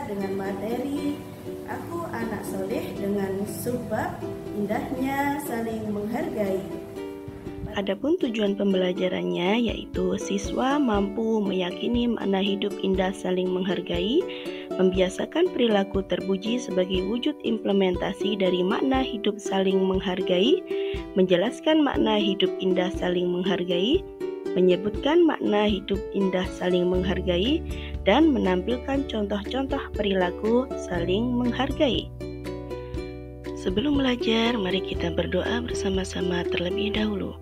dengan materi Aku Anak Soleh dengan subbab indahnya saling menghargai. Adapun tujuan pembelajarannya yaitu siswa mampu meyakini makna hidup indah saling menghargai, membiasakan perilaku terpuji sebagai wujud implementasi dari makna hidup saling menghargai, menjelaskan makna hidup indah saling menghargai, menyebutkan makna hidup indah saling menghargai, dan menampilkan contoh-contoh perilaku saling menghargai. Sebelum belajar, mari kita berdoa bersama-sama terlebih dahulu.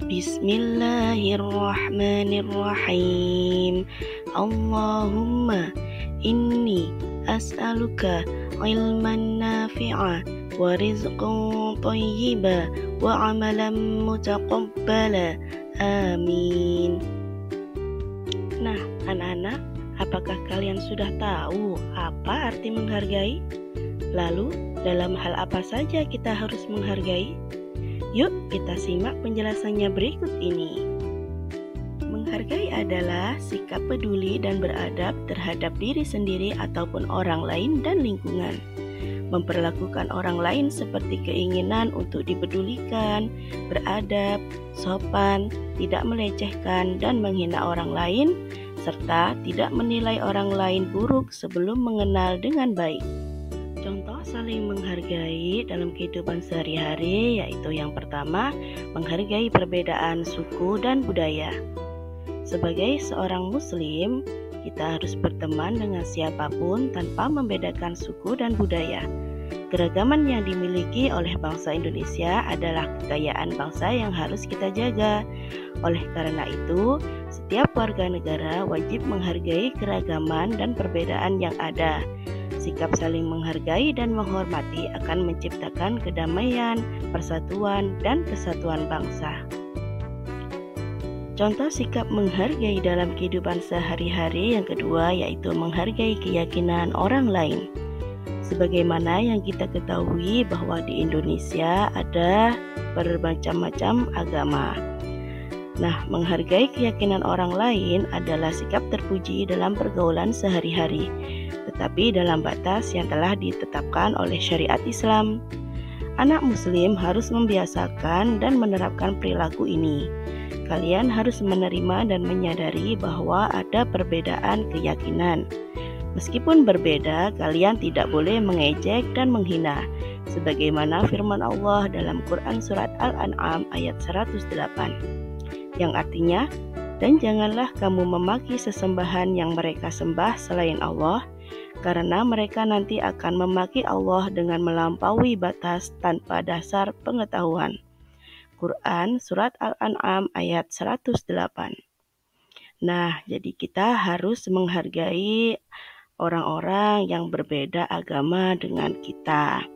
Bismillahirrahmanirrahim. Allahumma inni as'aluka ilman nafi'a wa rizqan thayyiba wa amalan mutaqabbala. Amin. Nah, anak-anak, apakah kalian sudah tahu apa arti menghargai? Lalu, dalam hal apa saja kita harus menghargai? Yuk, kita simak penjelasannya berikut ini. Menghargai adalah sikap peduli dan beradab terhadap diri sendiri ataupun orang lain dan lingkungan. Memperlakukan orang lain seperti keinginan untuk dipedulikan, beradab, sopan, tidak melecehkan dan menghina orang lain, serta tidak menilai orang lain buruk sebelum mengenal dengan baik. Contoh saling menghargai dalam kehidupan sehari-hari yaitu yang pertama, menghargai perbedaan suku dan budaya. Sebagai seorang muslim, kita harus berteman dengan siapapun tanpa membedakan suku dan budaya. Keragaman yang dimiliki oleh bangsa Indonesia adalah kekayaan bangsa yang harus kita jaga. Oleh karena itu, setiap warga negara wajib menghargai keragaman dan perbedaan yang ada. Sikap saling menghargai dan menghormati akan menciptakan kedamaian, persatuan, dan kesatuan bangsa. Contoh sikap menghargai dalam kehidupan sehari-hari yang kedua yaitu menghargai keyakinan orang lain. Sebagaimana yang kita ketahui bahwa di Indonesia ada bermacam-macam agama. Nah, menghargai keyakinan orang lain adalah sikap terpuji dalam pergaulan sehari-hari, tetapi dalam batas yang telah ditetapkan oleh syariat Islam. Anak muslim harus membiasakan dan menerapkan perilaku ini. Kalian harus menerima dan menyadari bahwa ada perbedaan keyakinan. Meskipun berbeda, kalian tidak boleh mengejek dan menghina. Sebagaimana firman Allah dalam Quran Surat Al-An'am ayat 108. Yang artinya, dan janganlah kamu memaki sesembahan yang mereka sembah selain Allah, karena mereka nanti akan memaki Allah dengan melampaui batas tanpa dasar pengetahuan. Quran Surat Al-An'am ayat 108. Nah, jadi kita harus menghargai orang-orang yang berbeda agama dengan kita.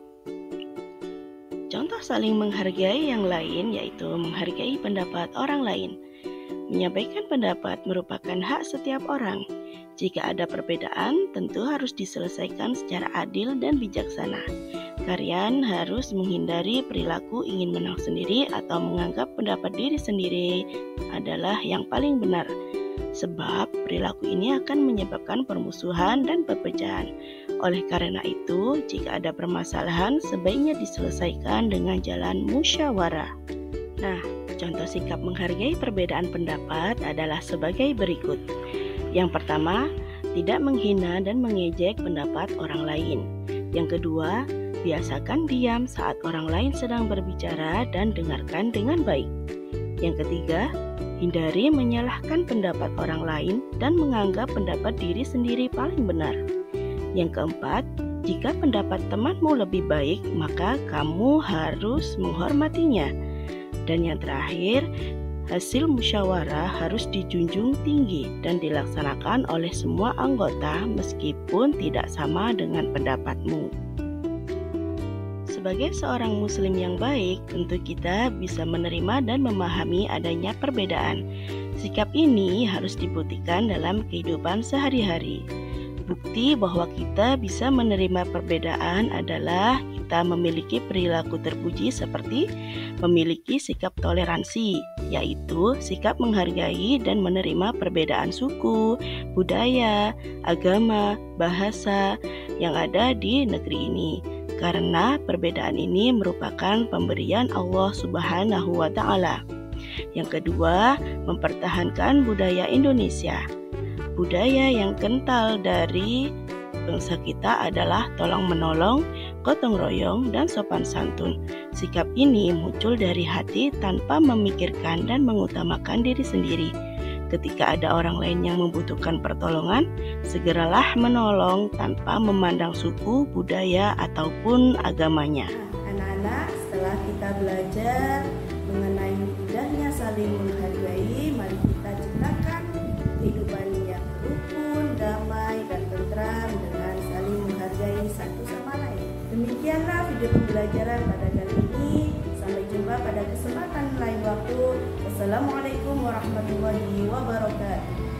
Contoh saling menghargai yang lain yaitu menghargai pendapat orang lain. Menyampaikan pendapat merupakan hak setiap orang. Jika ada perbedaan, tentu harus diselesaikan secara adil dan bijaksana. Kalian harus menghindari perilaku ingin menang sendiri atau menganggap pendapat diri sendiri adalah yang paling benar. Sebab perilaku ini akan menyebabkan permusuhan dan perpecahan. Oleh karena itu, jika ada permasalahan, sebaiknya diselesaikan dengan jalan musyawarah. Nah, contoh sikap menghargai perbedaan pendapat adalah sebagai berikut. Yang pertama, tidak menghina dan mengejek pendapat orang lain. Yang kedua, biasakan diam saat orang lain sedang berbicara dan dengarkan dengan baik. Yang ketiga, hindari menyalahkan pendapat orang lain dan menganggap pendapat diri sendiri paling benar. Yang keempat, jika pendapat temanmu lebih baik, maka kamu harus menghormatinya. Dan yang terakhir, hasil musyawarah harus dijunjung tinggi dan dilaksanakan oleh semua anggota meskipun tidak sama dengan pendapatmu. Sebagai seorang muslim yang baik, tentu kita bisa menerima dan memahami adanya perbedaan. Sikap ini harus dibuktikan dalam kehidupan sehari-hari. bukti bahwa kita bisa menerima perbedaan adalah kita memiliki perilaku terpuji seperti memiliki sikap toleransi, yaitu sikap menghargai dan menerima perbedaan suku, budaya, agama, bahasa yang ada di negeri ini. Karena perbedaan ini merupakan pemberian Allah Subhanahu wa Ta'ala. Yang kedua, mempertahankan budaya Indonesia. Budaya yang kental dari bangsa kita adalah tolong-menolong, gotong royong, dan sopan santun. Sikap ini muncul dari hati tanpa memikirkan dan mengutamakan diri sendiri. Ketika ada orang lain yang membutuhkan pertolongan, segeralah menolong tanpa memandang suku, budaya, ataupun agamanya. Anak-anak, setelah kita belajar mengenai indahnya saling menghargai, mari kita ciptakan kehidupan yang rukun, damai, dan tentram dengan saling menghargai satu sama lain. Demikianlah video pembelajaran pada kali ini. Sampai jumpa pada kesempatan lain waktu. Wassalamualaikum warahmatullahi wabarakatuh.